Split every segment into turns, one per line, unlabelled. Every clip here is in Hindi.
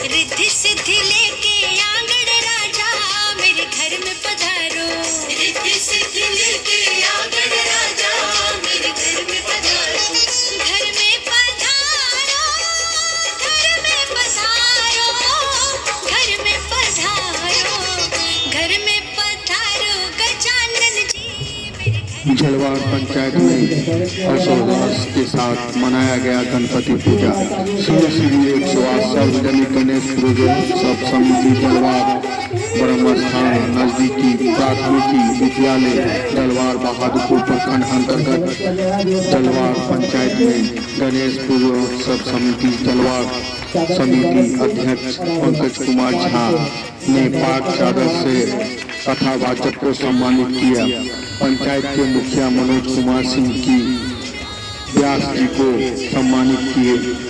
रिद्धि सिद्धि लेके आंगण राजा मेरे घर में पधारो। रिद्धि सिद्धि लेके आंगण राजा मेरे घर में पधारो। घर में पधारो, घर में पधारो, घर में पधारो, घर में पधारो गजानन जी मेरे घर।
जलवार पंचायत में हर्षोल्लास के साथ मनाया गया गणपति पूजा। श्री 108 सार्वजनिक गणेश पूजोत्सव समिति जलवार ब्रह्मस्थान नजदीकी प्राथमिकी विद्यालय जलवार बहादुरपुर प्रखंड अंतर्गत जलवार पंचायत में गणेश पूजोत्सव समिति जलवार समिति अध्यक्ष पंकज कुमार झा ने पाक चादर से कथावाचक को सम्मानित किया। पंचायत के मुखिया मनोज कुमार सिंह की व्यास जी को सम्मानित किए।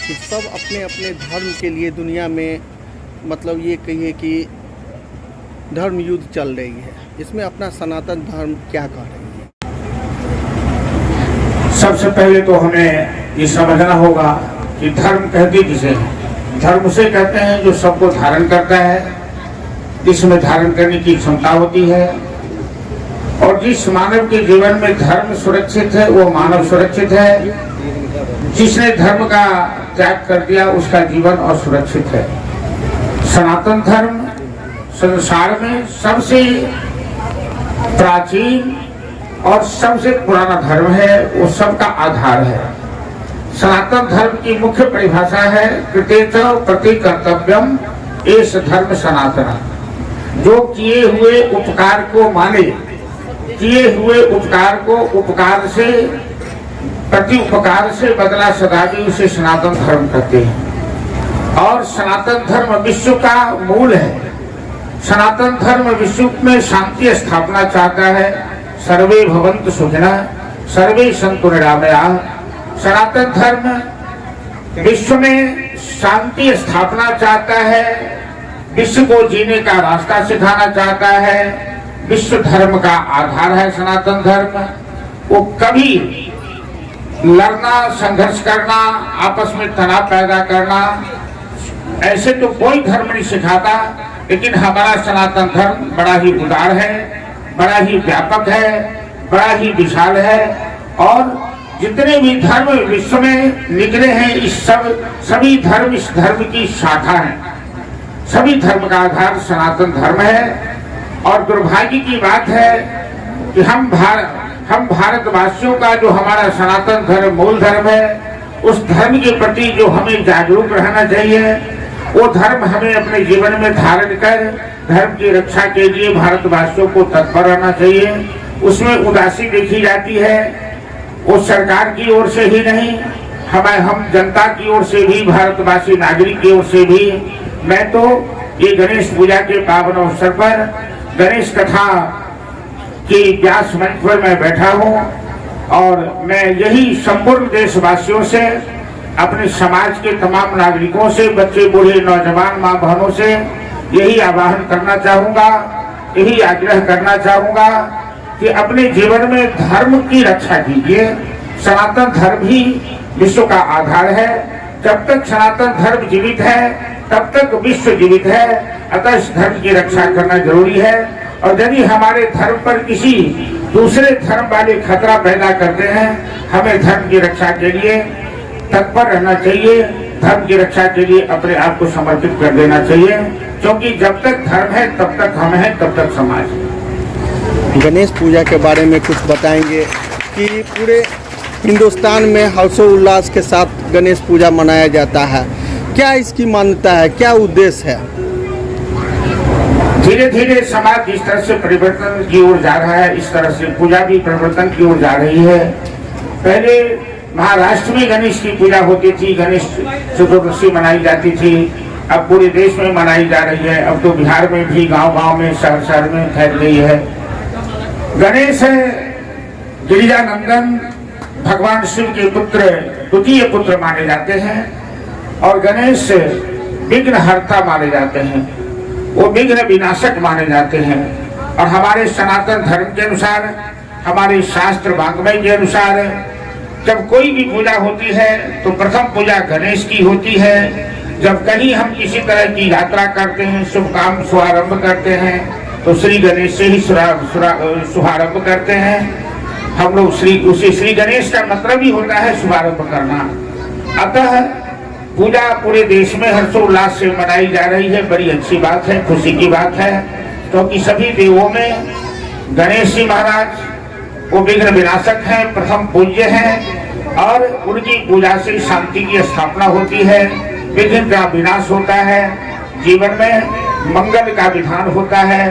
कि सब अपने अपने धर्म के लिए दुनिया में मतलब ये कहिए कि धर्म युद्ध चल रही है, इसमें अपना सनातन धर्म क्या कह रही है?
सबसे पहले तो हमें ये समझना होगा कि धर्म कहते किसे हैं। धर्म उसे कहते हैं जो सबको धारण करता है, जिसमें धारण करने की क्षमता होती है। और जिस मानव के जीवन में धर्म सुरक्षित है वो मानव सुरक्षित है। जिसने धर्म का त्याग कर दिया उसका जीवन असुरक्षित है। सनातन धर्म संसार में सबसे प्राचीन और सबसे पुराना धर्म है, वो सबका आधार है। सनातन धर्म की मुख्य परिभाषा है कृतेच प्रति कर्तव्यम एष धर्म सनातन। जो किए हुए उपकार को माने, किए हुए उपकार को उपकार से प्रति उपकार से बदला सदा भी उसे सनातन धर्म कहते हैं। और सनातन धर्म विश्व का मूल है। सनातन धर्म विश्व में शांति स्थापना चाहता है। सर्वे भवन्तु सुखिनः सर्वे सन्तु निरामयाः। सनातन धर्म विश्व में शांति स्थापना चाहता है, विश्व को जीने का रास्ता सिखाना चाहता है। विश्व धर्म का आधार है सनातन धर्म। वो कभी लड़ना, संघर्ष करना, आपस में तनाव पैदा करना ऐसे तो कोई धर्म नहीं सिखाता। लेकिन हमारा सनातन धर्म बड़ा ही उदार है, बड़ा ही व्यापक है, बड़ा ही विशाल है। और जितने भी धर्म विश्व में निकले हैं, इस सभी धर्म इस धर्म की शाखा है। सभी धर्म का आधार सनातन धर्म है। और दुर्भाग्य की बात है कि हम भारतवासियों का जो हमारा सनातन धर्म मूल धर्म है, उस धर्म के प्रति जो हमें जागरूक रहना चाहिए, वो धर्म हमें अपने जीवन में धारण कर धर्म की रक्षा के लिए भारतवासियों को तत्पर रहना चाहिए। उसमें उदासी देखी जाती है, वो सरकार की ओर से ही नहीं, हम जनता की ओर से भी, भारतवासी नागरिक की ओर से भी। मैं तो ये गणेश पूजा के पावन अवसर पर गणेश कथा कि व्यास मंच पर मैं बैठा हूँ और मैं यही संपूर्ण देशवासियों से, अपने समाज के तमाम नागरिकों से, बच्चे बूढ़े नौजवान माँ बहनों से यही आह्वान करना चाहूँगा, यही आग्रह करना चाहूँगा कि अपने जीवन में धर्म की रक्षा कीजिए। सनातन धर्म ही विश्व का आधार है। जब तक सनातन धर्म जीवित है तब तक विश्व जीवित है। अतः इस धर्म की रक्षा करना जरूरी है। और यदि हमारे धर्म पर किसी दूसरे धर्म वाले खतरा पैदा करते हैं, हमें धर्म की रक्षा के लिए तत्पर रहना चाहिए। धर्म की रक्षा के लिए अपने आप को समर्पित कर देना चाहिए, क्योंकि जब तक धर्म है तब तक हम हैं, तब तक समाज है।
गणेश पूजा के बारे में कुछ बताएंगे कि पूरे हिंदुस्तान में हर्षोल्लास के साथ गणेश पूजा मनाया जाता है। क्या इसकी मान्यता है, क्या उद्देश्य है?
धीरे धीरे समाज जिस तरह से परिवर्तन की ओर जा रहा है, इस तरह से पूजा भी परिवर्तन की ओर जा रही है। पहले महाराष्ट्र में गणेश की पूजा होती थी, गणेश चतुर्दशी मनाई जाती थी, अब पूरे देश में मनाई जा रही है। अब तो बिहार में भी गांव-गांव में, शहर-शहर में फैल गई है। गणेश गिरिजानंदन भगवान शिव के पुत्र, द्वितीय पुत्र माने जाते हैं और गणेश विघ्नहर्ता माने जाते हैं, वो विघ्न विनाशक माने जाते हैं। और हमारे सनातन धर्म के अनुसार, हमारे शास्त्र वांग्मय के अनुसार, जब कोई भी पूजा होती है तो प्रथम पूजा गणेश की होती है। जब कहीं हम किसी तरह की यात्रा करते हैं, शुभ काम शुभारंभ करते हैं, तो श्री गणेश से ही शुभारंभ करते हैं। हम लोग श्री गणेश का मतलब ही होता है शुभारंभ करना। अतः पूजा पूरे देश में हर्षोल्लास से मनाई जा रही है। बड़ी अच्छी बात है, खुशी की बात है, क्योंकि सभी देवों में गणेश जी महाराज वो विघ्न विनाशक हैं, प्रथम पूज्य हैं और उनकी पूजा से शांति की स्थापना होती है, विघ्न का विनाश होता है, जीवन में मंगल का विधान होता है,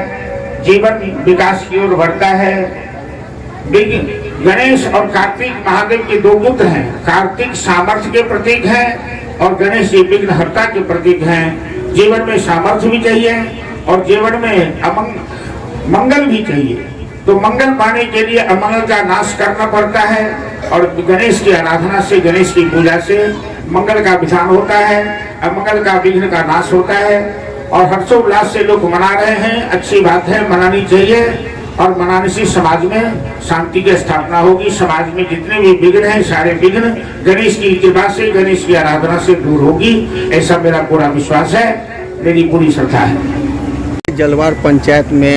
जीवन विकास की ओर बढ़ता है। गणेश और कार्तिक महादेव के दो पुत्र हैं। कार्तिक सामर्थ्य के प्रतीक हैं और गणेश जी विघ्नहर्ता के प्रतीक हैं। जीवन में सामर्थ्य भी चाहिए और जीवन में मंगल भी चाहिए। तो मंगल पाने के लिए अमंगल का नाश करना पड़ता है और गणेश की आराधना से, गणेश की पूजा से मंगल का विधान होता है, अमंगल का विघ्न का नाश होता है और हर्षोल्लास से लोग मना रहे हैं। अच्छी बात है, मनानी चाहिए और मनाने से समाज में शांति की स्थापना होगी। समाज में जितने भी विघ्न हैं, सारे विघ्न गणेश की कृपा से, गणेश की आराधना से दूर होगी, ऐसा मेरा पूरा विश्वास है, मेरी पूरी श्रद्धा है।
जलवार पंचायत में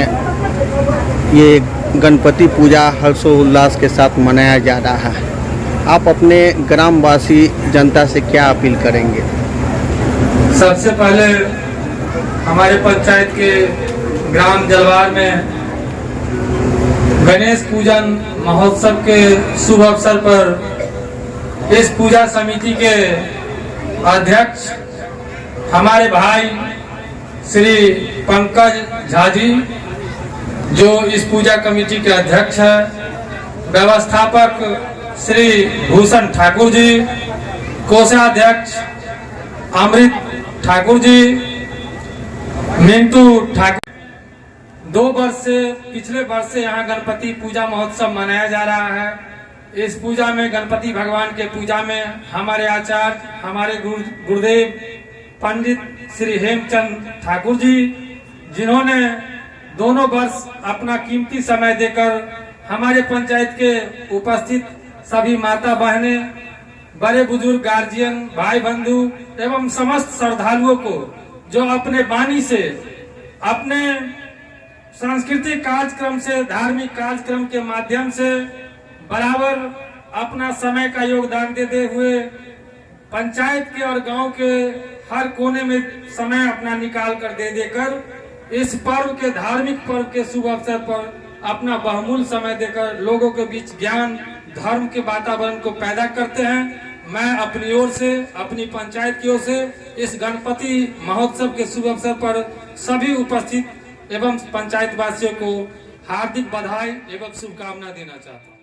ये गणपति पूजा हर्षोल्लास के साथ मनाया जा रहा है। आप अपने ग्रामवासी जनता से क्या अपील करेंगे?
सबसे पहले हमारे पंचायत के ग्राम जलवार में गणेश पूजन महोत्सव के शुभ अवसर पर इस पूजा समिति के अध्यक्ष हमारे भाई श्री पंकज झा जी, जो इस पूजा कमेटी के अध्यक्ष है, व्यवस्थापक श्री भूषण ठाकुर जी, कोषाध्यक्ष अमृत ठाकुर जी, मिंटू ठाकुर। 2 वर्ष से, पिछले वर्ष से यहाँ गणपति पूजा महोत्सव मनाया जा रहा है। इस पूजा में, गणपति भगवान के पूजा में हमारे आचार्य, हमारे गुरुदेव पंडित श्री हेमचंद ठाकुर जी, जिन्होंने दोनों वर्ष अपना कीमती समय देकर हमारे पंचायत के उपस्थित सभी माता बहनें, बड़े बुजुर्ग, गार्जियन, भाई बंधु एवं समस्त श्रद्धालुओं को, जो अपने वाणी से, अपने सांस्कृतिक कार्यक्रम से, धार्मिक कार्यक्रम के माध्यम से बराबर अपना समय का योगदान देते हुए पंचायत के और गांव के हर कोने में समय अपना निकाल कर दे देकर इस पर्व के, धार्मिक पर्व के शुभ अवसर पर अपना बहुमूल्य समय देकर लोगों के बीच ज्ञान, धर्म के वातावरण को पैदा करते हैं। मैं अपनी ओर से, अपनी पंचायत की ओर से इस गणपति महोत्सव के शुभ अवसर पर सभी उपस्थित एवं पंचायत वासियों को हार्दिक बधाई एवं शुभकामना देना चाहता हूँ।